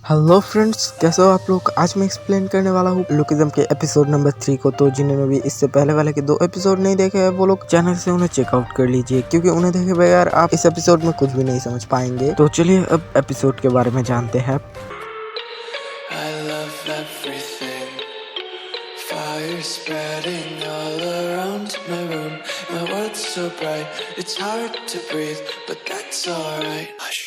Hello friends, कैसे हो आप लोग। आज मैं एक्सप्लेन करने वाला हूँ लुकिज्म के एपिसोड नंबर 3 को। तो जिन्होंने भी इससे पहले वाले के 2 एपिसोड नहीं देखे हैं वो लोग चैनल से उन्हें चेकआउट कर लीजिए, क्योंकि उन्हें देखे बगैर आप इस एपिसोड में कुछ भी नहीं समझ पाएंगे। तो चलिए अब एपिसोड के बारे में जानते हैं। I love everything. Fire spreading all around my room. My world's so bright, it's hard to breathe, but that's alright. Hush.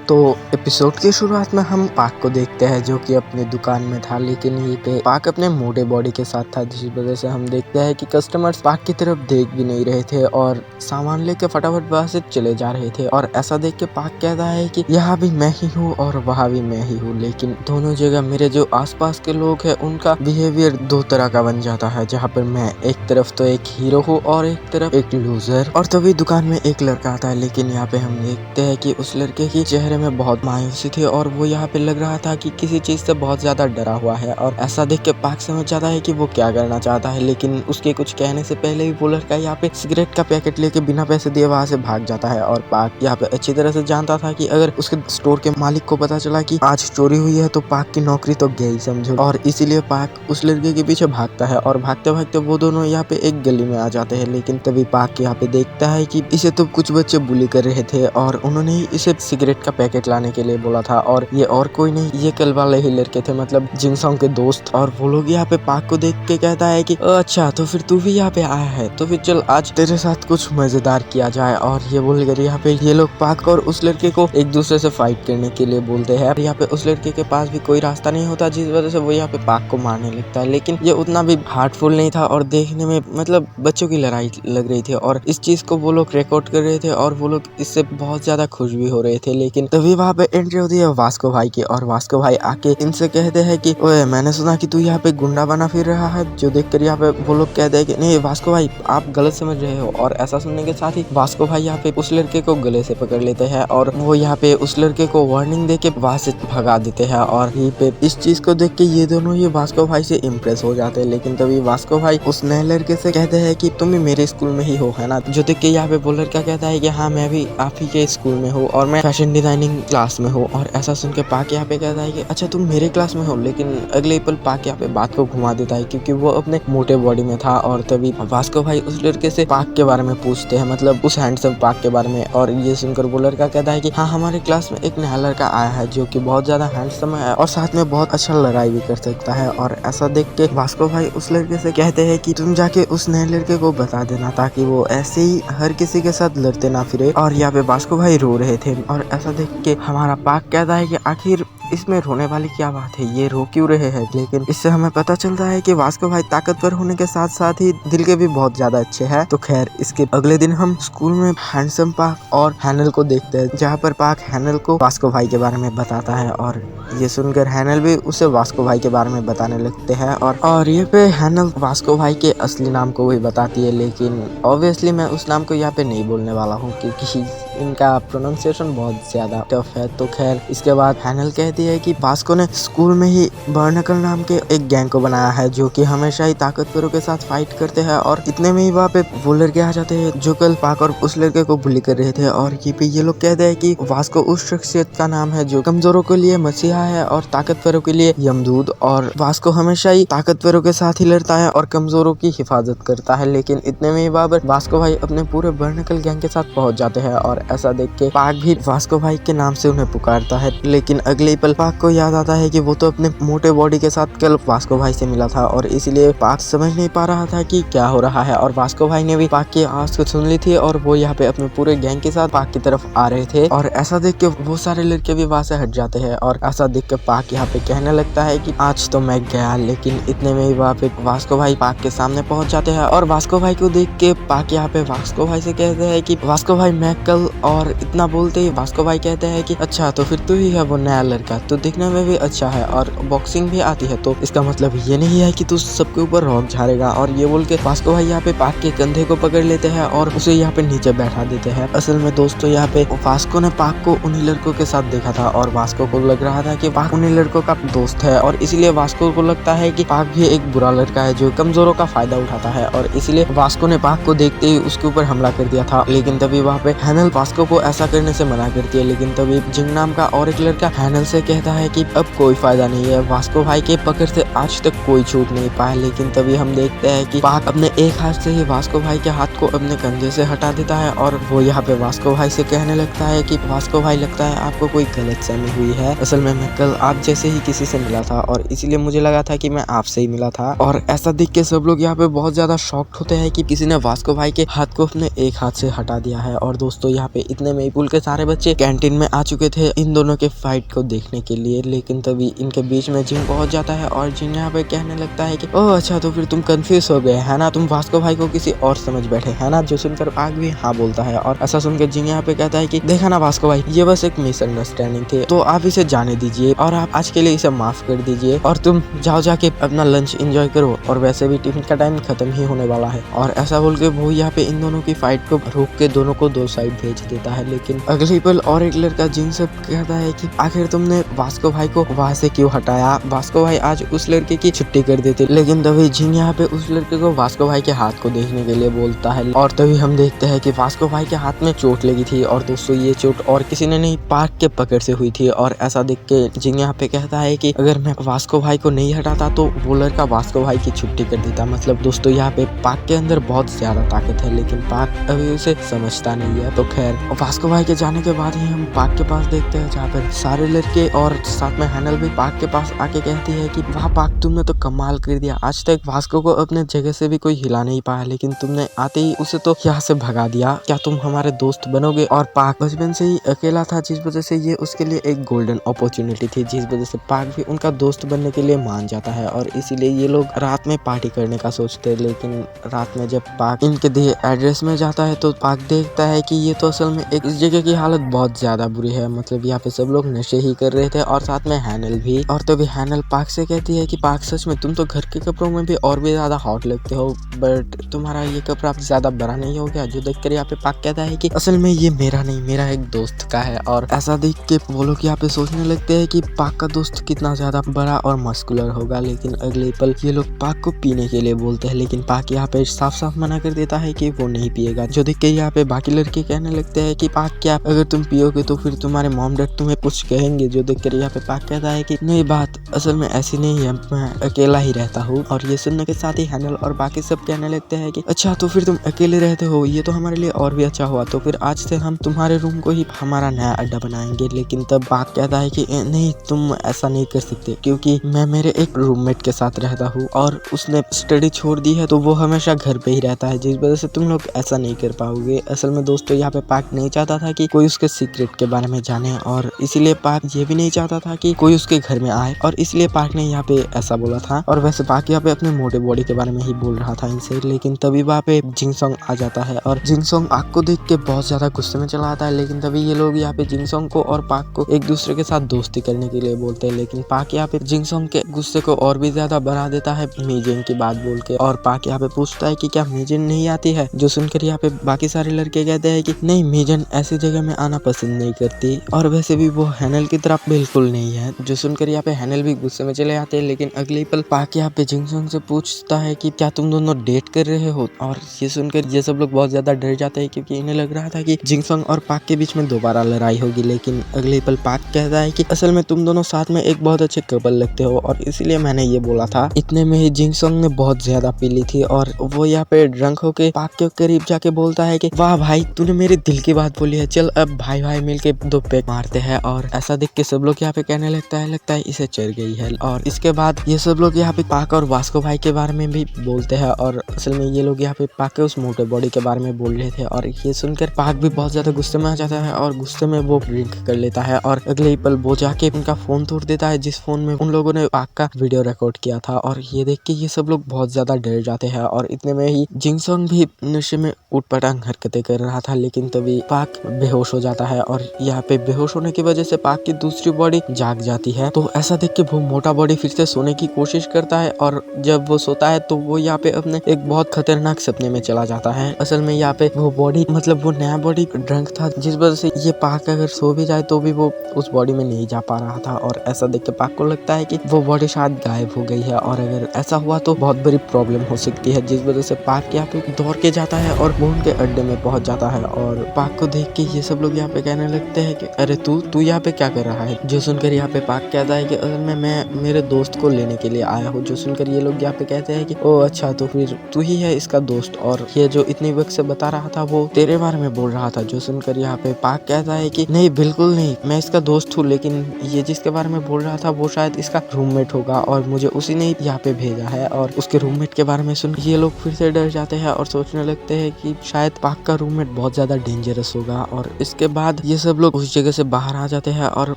तो एपिसोड की शुरुआत में हम पाक को देखते हैं, जो कि अपनी दुकान में था, लेकिन यहीं पे पाक अपने मोटे बॉडी के साथ था, जिस वजह से हम देखते हैं कि कस्टमर्स पाक की तरफ देख भी नहीं रहे थे और सामान लेके फटाफट वहां से चले जा रहे थे। और ऐसा देख के पाक कहता है कि यहाँ भी मैं ही हूँ और वहाँ भी मैं ही हूँ, लेकिन दोनों जगह मेरे जो आसपास के लोग हैं उनका बिहेवियर 2 तरह का बन जाता है, जहाँ पर मैं एक तरफ तो एक हीरो हूँ और एक तरफ एक लूजर। और तभी दुकान में एक लड़का आता है, लेकिन यहाँ पे हम देखते हैं कि उस लड़के की चेहरे में बहुत मायूसी थी और वो यहाँ पे लग रहा था कि किसी चीज से बहुत ज्यादा डरा हुआ है। और ऐसा देख के पाक समझ जाता है कि वो क्या करना चाहता है, लेकिन उसके कुछ कहने से पहले ही वो लड़का यहाँ पे सिगरेट का पैकेट लेके बिना पैसे दिए वहां से भाग जाता है। और पाक यहाँ पे अच्छी तरह से जानता था कि अगर उसके स्टोर के मालिक को पता चला कि आज चोरी हुई है तो पाक की नौकरी तो गई समझो। और इसीलिए पाक उस लड़के के पीछे भागता है और भागते भागते वो दोनों यहाँ पे एक गली में आ जाते हैं। लेकिन तभी पाक यहाँ पे देखता है कि इसे तो कुछ बच्चे बुली कर रहे थे और उन्होंने ही इसे सिगरेट का पैकेट लाने के लिए बोला था, और ये और कोई नहीं, ये कल वाले ही लड़के थे, मतलब जिंगसोंग के दोस्त। और वो लोग यहाँ पे पाक को देख के कहता है कि अच्छा तो फिर तू भी यहाँ पे आया है, तो फिर चल आज तेरे साथ कुछ मजेदार किया जाए। और ये बोलकर यहाँ पे ये लोग पाक और उस लड़के को एक दूसरे से फाइट करने के लिए बोलते हैं। यहाँ पे उस लड़के के पास भी कोई रास्ता नहीं होता, जिस वजह से वो यहाँ पे पाक को मारने लगता है। लेकिन ये उतना भी हार्टफुल नहीं था और देखने में मतलब बच्चों की लड़ाई लग रही थी, और इस चीज को वो लोग रिकॉर्ड कर रहे थे और वो लोग इससे बहुत ज्यादा खुश भी हो रहे थे। लेकिन तभी वहाँ पे एंट्री होती है वास्को भाई की, और वास्को भाई आके इनसे कहते हैं कि ओए मैंने सुना कि तू यहाँ पे गुंडा बना फिर रहा है। जो देखकर यहाँ पे वो लोग कहते हैं कि नहीं वास्को भाई आप गलत समझ रहे हो। और ऐसा सुनने के साथ ही वास्को भाई यहाँ पे उस लड़के को गले से पकड़ लेते हैं और वो यहाँ पे उस लड़के को वार्निंग देके वहां से भगा देते हैं। और यहीं पे इस चीज को देख के ये दोनों ही वास्को भाई से इम्प्रेस हो जाते हैं। लेकिन तभी वास्को भाई उस नए लड़के से कहते हैं कि तुम भी मेरे स्कूल में ही हो, है ना। जो देख के यहाँ पे वो लड़का कहता है कि हाँ मैं भी आप ही के स्कूल में हूँ और मैं फैशन डिजाइनिंग क्लास में हूँ। और ऐसा सुन के पाक यहाँ पे कहता है कि अच्छा तुम मेरे क्लास में हो। लेकिन अगले पल पाक यहाँ पे बात को घुमा देता है, क्योंकि वो अपने मोटे बॉडी में था। और तभी वास्को भाई उस लड़के से पाक के बारे में पूछते हैं, मतलब उस हैंडसम पाक के बारे में। और ये सुनकर वो लड़का कहता है कि हाँ हमारे क्लास में एक नया लड़का आया है जो कि बहुत ज्यादा हैंडसम है और साथ में बहुत अच्छा लड़ाई भी कर सकता है। और ऐसा देख के वास्को भाई उस लड़के से कहते हैं कि तुम जाके उस नए लड़के को बता देना, ताकि वो ऐसे ही हर किसी के साथ लड़ते ना फिरे। और यहाँ पे वास्को भाई रो रहे थे और ऐसा देख के हमारा पाक कहता है कि आखिर इसमें रोने वाली क्या बात है, ये रो क्यों रहे हैं। लेकिन इससे हमें पता चलता है कि वास्को भाई ताकतवर होने के साथ साथ ही दिल के भी बहुत ज्यादा अच्छे हैं। तो खैर इसके अगले दिन हम स्कूल में हैंडसम पाक और हैनल को देखते हैं, जहाँ पर पाक हैनल को वास्को भाई के बारे में बताता है। और ये सुनकर हैनल भी उसे वास्को भाई के बारे में बताने लगते हैं। और ये पे हैनल वास्को भाई के असली नाम को भी बताती है, लेकिन ऑब्वियसली मैं उस नाम को यहाँ पे नहीं बोलने वाला हूँ क्योंकि इनका प्रोनाउंसिएशन बहुत ज्यादा टफ है। तो खैर इसके बाद हैनल कहती है कि वास्को ने स्कूल में ही बर्नकल नाम के एक गैंग को बनाया है, जो कि हमेशा ही ताकतवरों के साथ फाइट करते हैं। और इतने में ही वहाँ पे वो लड़के आ जाते हैं जो कल पाक और उस लड़के को बुली कर रहे थे। और ये लोग कहते हैं कि वास्को उस शख्सियत का नाम है जो कमजोरों के लिए मसीहा है और ताकतवरों के लिए यमदूत। और वास्को हमेशा ही ताकतवरों के साथ ही लड़ता है और कमजोरों की हिफाजत करता है। लेकिन इतने में ही वहाँ पर वास्को भाई अपने पूरे बर्नकल गैंग के साथ पहुंच जाते हैं। और ऐसा देख के पाक भी वास्को भाई के नाम से उन्हें पुकारता है। लेकिन अगले पल पाक को याद आता है कि वो तो अपने मोटे बॉडी के साथ कल वास्को भाई से मिला था, और इसलिए पाक समझ नहीं पा रहा था कि क्या हो रहा है। और वास्को भाई ने भी पाक की आवाज को सुन ली थी और वो यहाँ पे अपने पूरे गैंग के साथ पाक की तरफ आ रहे थे। और ऐसा देख के वो सारे लड़के भी वहां से हट जाते हैं। और ऐसा देख के पाक यहाँ पे कहने लगता है कि आज तो मैं गया। लेकिन इतने में ही वहाँ पे वास्को भाई पाक के सामने पहुंच जाते हैं। और वास्को भाई को देख के पाक यहाँ पे वास्को भाई से कहते हैं कि वास्को भाई मैं कल, और इतना बोलते ही वास्को भाई कहते कहते हैं कि अच्छा तो फिर तू ही है वो नया लड़का, तो दिखने में भी अच्छा है और बॉक्सिंग भी आती है, तो इसका मतलब ये नहीं है कि तू सबके ऊपर रॉक झाड़ेगा। और ये बोल के वास्को भाई यहाँ पे पाक के कंधे को पकड़ लेते हैं और उसे यहाँ पे नीचे बैठा देते हैं। असल में दोस्तों यहाँ पे वास्को ने पाक को उन्हीं लड़कों के साथ देखा था और वास्को को लग रहा था कि पाक उन्हीं लड़कों का दोस्त है, और इसीलिए वास्को को लगता है कि पाक भी एक बुरा लड़का है जो कमजोरों का फायदा उठाता है, और इसीलिए वास्को ने पाक को देखते ही उसके ऊपर हमला कर दिया था। लेकिन तभी वहाँ पे हैनल वास्को को ऐसा करने से मना करती है, लेकिन तभी जिंग नाम का और एक लड़का हैनल से कहता है कि अब कोई फायदा नहीं है, वास्को भाई के पकड़ से आज तक कोई छूट नहीं पाया। लेकिन तभी हम देखते हैं कि पाक अपने एक हाथ से ही वास्को भाई के हाथ को अपने कंधे से हटा देता है और वो यहाँ पे वास्को भाई से कहने लगता है कि वास्को भाई लगता है आपको कोई गलतफहमी हुई है, असल में मैं कल आप जैसे ही किसी से मिला था और इसीलिए मुझे लगा था कि मैं आपसे ही मिला था। और ऐसा देख के सब लोग यहाँ पे बहुत ज्यादा शॉक्ड होते हैं कि किसी ने वास्को भाई के हाथ को अपने एक हाथ से हटा दिया है। और दोस्तों यहाँ पे इतने में पुल के सारे बच्चे कैंटीन में आ चुके थे इन दोनों के फाइट को देखने के लिए, लेकिन तभी इनके बीच में जिंग पहुंच जाता है और जिंग यहाँ पे कहने लगता है कि ओह अच्छा तो फिर तुम कंफ्यूज हो गए है ना, तुम वास्को भाई को किसी और समझ बैठे है ना, जो सुनकर पाक भी हाँ बोलता है। और ऐसा सुनकर जिंग यहाँ पे कहता है कि देखा ना वास्को भाई, ये बस एक मिसअंडरस्टैंडिंग थी, तो आप इसे जाने दीजिए और आप आज के लिए इसे माफ कर दीजिए और तुम जाओ जाके अपना लंच एंजॉय करो, और वैसे भी टिफिन का टाइम खत्म ही होने वाला है। और ऐसा बोल के वो यहाँ पे इन दोनों की फाइट को रोक के दोनों को दो साइड भेज देता है। लेकिन अगले पल और एक लड़का जिंग से कहता है कि आखिर तुमने वास्को भाई को वहाँ से क्यों हटाया, वास्को भाई आज उस लड़के की छुट्टी कर देते। लेकिन तभी जिंग यहाँ पे उस लड़के को वास्को भाई के हाथ को देखने के लिए बोलता है और तभी हम देखते हैं कि वास्को भाई के हाथ में चोट लगी थी, और दोस्तों ये चोट और किसी ने नहीं पाक के पकड़ से हुई थी। और ऐसा देख के जिंग यहाँ पे कहता है कि अगर मैं वास्को भाई को नहीं हटाता तो वो लड़का वास्को भाई की छुट्टी कर देता। मतलब दोस्तों यहाँ पे पाक के अंदर बहुत ज्यादा ताकत है, लेकिन पाक अभी उसे समझता नहीं है। तो खैर वास्को भाई के जाने के बाद ही हम पाक के पास देखते हैं जहाँ पर सारे लड़के और साथ में हैनल भी पाक के पास आके कहती है कि वाह पाक तुमने तो कमाल कर दिया, आज तक वास्को को अपने जगह से भी कोई हिला नहीं पाया, लेकिन तुमने आते ही उसे तो यहाँ से भगा दिया, क्या तुम हमारे दोस्त बनोगे। और पाक बचपन से ही अकेला था जिस वजह से ये उसके लिए एक गोल्डन अपॉर्चुनिटी थी, जिस वजह से पाक भी उनका दोस्त बनने के लिए मान जाता है और इसीलिए ये लोग रात में पार्टी करने का सोचते हैं। लेकिन रात में जब पाक इनके दिए एड्रेस में जाता है तो पाक देखता है कि ये तो असल में एक इस जगह की हालत बहुत ज्यादा बुरी है, मतलब यहाँ पे सब लोग नशे ही कर रहे थे और साथ में हैनल भी। और तभी हैनल पाक से कहती है कि पाक सच में तुम तो घर के कपड़ों में भी और भी ज्यादा हॉट लगते हो, बट तुम्हारा ये कपड़ा ज्यादा बड़ा नहीं हो गया, जो देखकर यहाँ पे पाक कहता है कि असल में ये मेरा नहीं मेरा एक दोस्त का है। और ऐसा देख के वो लोग यहाँ पे सोचने लगते हैं कि पाक का दोस्त कितना ज्यादा बड़ा और मस्कुलर होगा। लेकिन अगले पल ये लोग पाक को पीने के लिए बोलते हैं, लेकिन पाक यहाँ पे साफ साफ मना कर देता है कि वो नहीं पिएगा, जो देख के यहाँ पे बाकी लड़के कहने लगते हैं कि पाक क्या अगर तुम पियोगे तो फिर तुम्हारे मॉम डैड तुम्हें कुछ कहेंगे, जो देख कर यहाँ पे पाक कहता है कि नहीं बात असल में ऐसी नहीं है, मैं अकेला ही रहता हूँ। और ये सुनने के साथ ही हैनल और बाकी सब कहने लगते हैं कि अच्छा तो फिर तुम अकेले रहते हो, ये तो हमारे लिए और भी अच्छा हुआ, तो फिर आज से हम तुम्हारे रूम को ही हमारा नया अड्डा बनाएंगे। लेकिन तब पाक कहता है कि नहीं तुम ऐसा नहीं कर सकते, क्योंकि मैं मेरे एक रूममेट के साथ रहता हूँ और उसने स्टडी छोड़ दी है तो वो हमेशा घर पे ही रहता है, जिस वजह से तुम लोग ऐसा नहीं कर पाओगे। असल में दोस्तों यहाँ पे पाक नहीं चाहता था कि कोई उसके सीक्रेट के बारे में जाने, और इसीलिए पाक ये भी नहीं चाहता था कि कोई उसके घर में आए, और इसलिए पाक ने यहाँ पे ऐसा बोला था। और वैसे पाक यहाँ पे अपने मोटे बॉडी के बारे में ही बोल रहा था इनसे, लेकिन तभी वहाँ पे जिंगसोंग आ जाता है और जिंगसोंग पाक को देख के बहुत ज्यादा गुस्से में चला आता है। लेकिन तभी ये लोग यहाँ पे जिंगसोंग को और पाक को एक दूसरे के साथ दोस्ती करने के लिए बोलते हैं, लेकिन पाक यहाँ पे जिंगसोंग के गुस्से को और भी ज्यादा बढ़ा देता है मीजेन की बात बोल के। और पाक यहाँ पे पूछता है कि क्या मीजेन नहीं आती है, जो सुनकर यहाँ पे बाकी सारे लड़के कहते हैं कि नहीं मीजेन ऐसी जगह में आना पसंद नहीं करती, और वैसे भी वो हैनल की तरफ बिल्कुल नहीं है, जो सुनकर यहाँ पे हैनल भी गुस्से में चले आते हैं। लेकिन अगले पल पाक यहाँ पे जिंगसोंग से पूछता है कि क्या तुम दोनों डेट कर रहे हो, और ये सुनकर ये सब लोग बहुत ज्यादा डर जाते हैं क्योंकि इन्हें लग रहा था कि जिंगसोंग और पाक के बीच में दोबारा लड़ाई होगी। लेकिन अगले पल पाक कहता है कि असल में तुम दोनों साथ में एक बहुत अच्छे कपल लगते हो और इसीलिए मैंने ये बोला था। इतने में ही जिंगसोंग ने बहुत ज्यादा पी ली थी और वो यहाँ पे ड्रंक होके पाक के करीब जाके बोलता है कि वाह भाई तूने मेरे दिल की बात बोली है, चल अब भाई भाई मिलके दो पैक मारते हैं। और ऐसा देख के सब लोग यहाँ पे कहने लगता है इसे चढ़ गई है। और इसके बाद ये सब लोग यहाँ पे पाक और वास्को भाई के बारे में भी बोलते हैं, और असल में ये लोग यहाँ पे पाक के उस मोटे बॉडी के बारे में बोल रहे थे। और ये सुनकर पाक भी बहुत ज्यादा गुस्से में आ जाता है और गुस्से में वो ड्रिंक कर लेता है, और अगले ही पल वो जाके उनका फोन तोड़ देता है जिस फोन में उन लोगों ने पाक का वीडियो रिकॉर्ड किया था। और ये देख के ये सब लोग बहुत ज्यादा डर जाते हैं, और इतने में ही जिंगसोंग भी नशे में उटपटांग हरकतें कर रहा था। लेकिन तभी पाक बेहोश हो जाता है और और यहाँ पे बेहोश होने की वजह से पाक की दूसरी बॉडी जाग जाती है। तो ऐसा देख के वो मोटा बॉडी फिर से सोने की कोशिश करता है और जब वो सोता है तो वो यहाँ पे अपने एक बहुत खतरनाक सपने में चला जाता है। असल में यहाँ पे वो बॉडी मतलब वो नया बॉडी ड्रंक था, जिस वजह से ये पाक अगर सो भी जाए तो भी वो उस बॉडी में नहीं जा पा रहा था। और ऐसा देख के पाक को लगता है कि वो बॉडी शायद गायब हो गई है और अगर ऐसा हुआ तो बहुत बड़ी प्रॉब्लम हो सकती है, जिस वजह से पाक यहाँ पे दौड़ के जाता है और वो उनके अड्डे में पहुंच जाता है। और पाक को देख के ये सब लोग यहाँ पे कहने लगते हैं कि अरे तू यहाँ पे क्या कर रहा है। जो सुनकर यहाँ पे पाक कहता है कि असल में मैं मेरे दोस्त को लेने के लिए आया हूँ। जो सुनकर ये लोग यहाँ पे कहते हैं कि ओ अच्छा, तो फिर तू ही है इसका दोस्त, और ये जो इतनी वक्त से बता रहा था वो तेरे बारे में बोल रहा था। जो सुनकर यहाँ पे पाक कहता है कि नहीं, बिल्कुल नहीं, मैं इसका दोस्त हूँ, लेकिन ये जिसके बारे में बोल रहा था वो शायद इसका रूममेट होगा और मुझे उसी ने यहाँ पे भेजा है। और उसके रूममेट के बारे में सुन ये लोग फिर से डर जाते हैं और सोचने लगते हैं कि शायद पाक का रूममेट बहुत ज्यादा डेंजरस होगा। और इसके बाद ये सब लोग उस जगह से बाहर आ जाते हैं और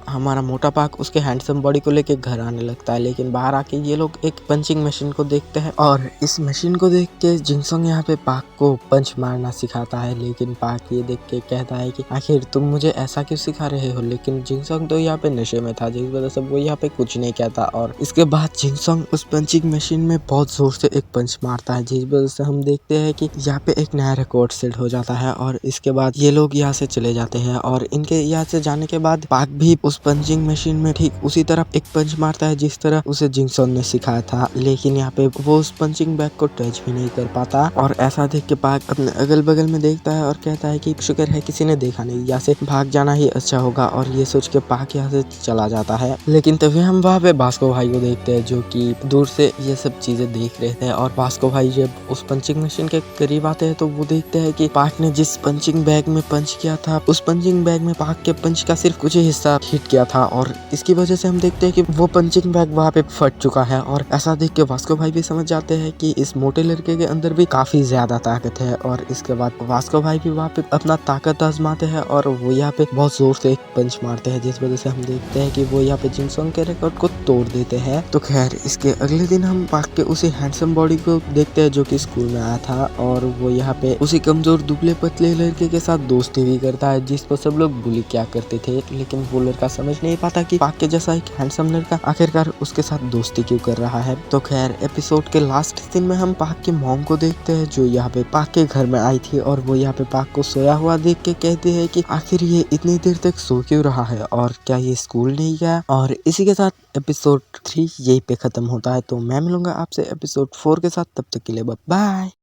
हमारा मोटा पाक उसके हैंडसम बॉडी को लेके घर आने लगता है। लेकिन बाहर आके ये लोग एक पंचिंग मशीन को देखते हैं और इस मशीन को देख के जिनसंग यहाँ पे पाक को पंच मारना सिखाता है। लेकिन पाक ये देख के कहता है कि आखिर तुम मुझे ऐसा क्यों सिखा रहे हो। लेकिन जिनसंग तो यहाँ पे नशे में था, जिस वजह से वो यहाँ पे कुछ नहीं कहता। और इसके बाद जिनसंग उस पंचिंग मशीन में बहुत जोर से एक पंच मारता है, जिस वजह से हम देखते हैं कि यहाँ पे एक नया रिकॉर्ड सेट हो जाता है। और इसके बाद ये लोग यहाँ से चले जाते हैं और इनके यहाँ से जाने के बाद पाक भी उस पंचिंग मशीन में ठीक उसी तरह एक पंच मारता है जिस तरह उसे जिनसंग ने सिखाया था। लेकिन यहाँ पे वो उस पंचिंग बैग को टच भी नहीं कर पाता। और ऐसा देख के पाक अपने अगल बगल में देखता है और कहता है कि शुक्र है किसी ने देखा नहीं, यहाँ से भाग जाना ही अच्छा होगा। और ये सोच के पाक यहाँ से चला जाता है। लेकिन तभी हम वहाँ पे भास्को भाई को देखते हैं जो कि दूर से ये सब चीजें देख रहे थे। और भास्को भाई जब उस पंचिंग मशीन के करीब आते हैं तो वो देखते हैं कि पाक ने जिस पंचिंग बैग में पंच किया था उस पंचिंग बैग में पाक के पंच का सिर्फ कुछ ही हिस्सा हिट किया था। और इसकी वजह से हम देखते हैं कि वो पंचिंग बैग वहाँ पे फट चुका है। और ऐसा देख के वास्को भाई भी समझ जाते हैं कि इस मोटे लड़के के अंदर भी काफी ज्यादा ताकत है। और इसके बाद वास्को भाई भी वहाँ पे अपना ताकत आजमाते हैं और वो यहाँ पे बहुत जोर से एक पंच मारते हैं, जिस वजह से हम देखते हैं कि वो यहाँ पे जिनसंग के रिकॉर्ड को तोड़ देते हैं। तो खैर इसके अगले दिन हम पाक के उसी हैंडसम बॉडी को देखते हैं जो कि स्कूल में आया था। और वो यहाँ पे उसी कमजोर दुबले पतले लड़के के साथ दोस्ती भी करता है, जिस पर सब लोग बुली क्या करते थे। लेकिन वो लड़का समझ नहीं पाता कि पाक के जैसा एक हैंडसम लड़का आखिरकार उसके साथ दोस्ती क्यों कर रहा है। तो खैर एपिसोड के लास्ट सीन में हम पाक की मॉम को देखते हैं जो यहाँ पे पाक के घर में आई थी। और वो यहाँ पे पाक को सोया हुआ देख के कहती है कि आखिर ये इतनी देर तक सो क्यों रहा है और क्या ये स्कूल नहीं गया। और इसी के साथ एपिसोड 3 यही पे खत्म होता है। तो मैं मिलूंगा आपसे एपिसोड 4 के साथ, तब तक के लिए बाय।